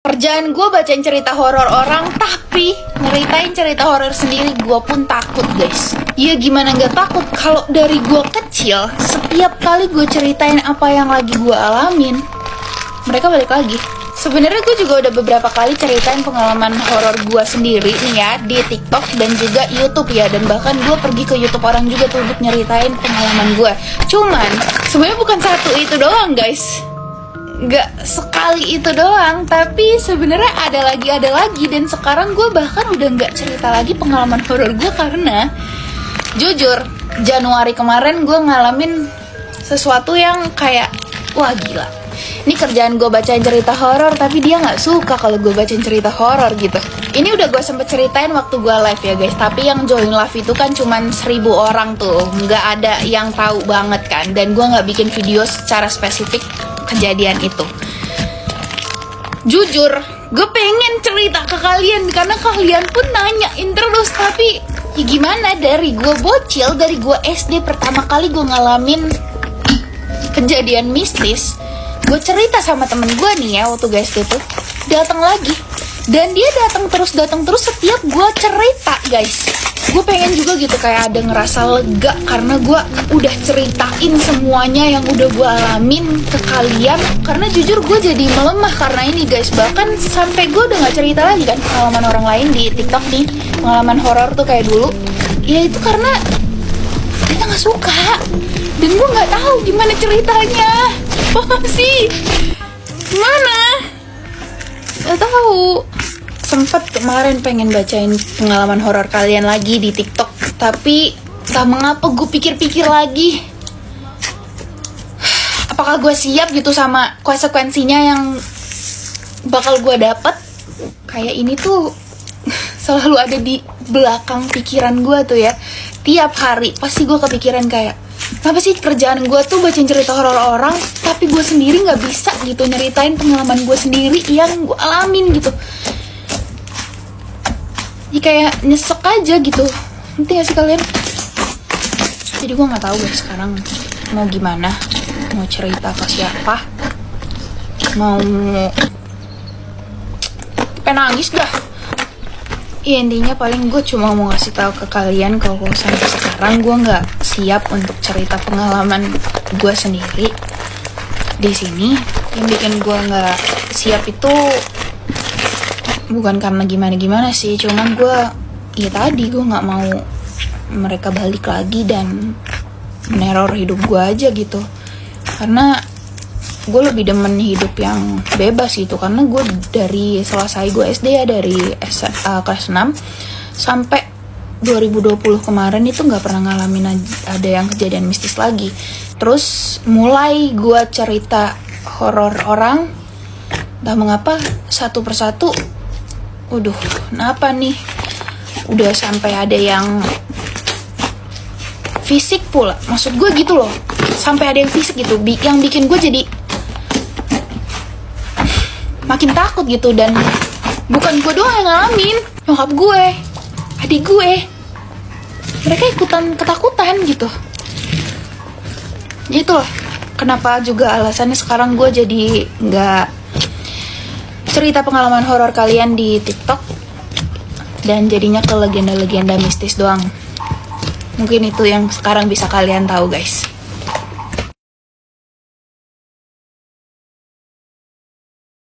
Kerjaan gue bacain cerita horor orang, tapi nyeritain cerita horor sendiri gue pun takut, guys. Ya gimana gak takut kalau dari gue kecil, setiap kali gue ceritain apa yang lagi gue alamin, mereka balik lagi. Sebenarnya gue juga udah beberapa kali ceritain pengalaman horor gue sendiri nih ya, di TikTok dan juga YouTube ya. Dan bahkan gue pergi ke YouTube orang juga tuh untuk nyeritain pengalaman gue. Cuman sebenarnya bukan satu itu doang, guys. Gak sekali itu doang, tapi sebenarnya ada lagi. Dan sekarang gue bahkan udah gak cerita lagi pengalaman horor gue karena jujur Januari kemarin gue ngalamin sesuatu yang kayak wah gila. Ini kerjaan gue bacain cerita horor, tapi dia gak suka kalau gue bacain cerita horor gitu. Ini udah gue sempet ceritain waktu gue live ya guys. Tapi yang join live itu kan cuman 1000 orang tuh, gak ada yang tahu banget kan. Dan gue gak bikin video secara spesifik kejadian itu. Jujur, gue pengen cerita ke kalian karena kalian pun nanyain terus. Tapi ya gimana, dari gue bocil, dari gue SD pertama kali gue ngalamin kejadian mistis, gue cerita sama temen gue nih ya waktu guys itu datang lagi. Dan dia datang terus setiap gue cerita guys. Gue pengen juga gitu kayak ada ngerasa lega karena gue udah ceritain semuanya yang udah gue alamin ke kalian. Karena jujur gue jadi melemah karena ini guys. Bahkan sampai gue udah gak cerita lagi kan pengalaman orang lain di TikTok nih, pengalaman horor tuh kayak dulu. Ya itu karena kita gak suka. Dan gue gak tahu gimana ceritanya. Paham sih? Gimana? Gak tahu. Sempet kemarin pengen bacain pengalaman horor kalian lagi di TikTok, tapi tak mengapa gue pikir-pikir lagi, apakah gue siap gitu sama konsekuensinya yang bakal gue dapet. Kayak ini tuh selalu ada di belakang pikiran gue tuh ya. Tiap hari pasti gue kepikiran kayak, kenapa sih kerjaan gue tuh bacain cerita horor orang, tapi gue sendiri gak bisa gitu nyeritain pengalaman gue sendiri yang gue alamin gitu. Ya kayak nyesek aja gitu. Nanti gak sih kalian? Jadi gue gak tahu guys sekarang mau gimana, mau cerita ke siapa, mau pengen nangis dah. Ya intinya paling gue cuma mau ngasih tahu ke kalian kalau sampai sekarang gue gak siap untuk cerita pengalaman gue sendiri di sini. Yang bikin gue gak siap itu bukan karena gimana sih, cuman gue ya tadi gue nggak mau mereka balik lagi dan meneror hidup gue aja gitu. Karena gue lebih demen hidup yang bebas gitu. Karena gue dari selesai gue SD ya, dari kelas 6 sampai 2020 kemarin itu nggak pernah ngalamin ada yang kejadian mistis lagi. Terus mulai gue cerita horor orang, entah mengapa satu persatu, waduh, kenapa nih? Udah sampai ada yang fisik pula. Maksud gue gitu loh. Sampai ada yang fisik gitu. Yang bikin gue jadi makin takut gitu. Dan bukan gue doang yang ngalamin. Nyokap gue, adik gue, mereka ikutan ketakutan gitu. Gitu loh. Kenapa juga alasannya sekarang gue jadi gak cerita pengalaman horor kalian di TikTok dan jadinya ke legenda-legenda mistis doang. Mungkin itu yang sekarang bisa kalian tahu guys.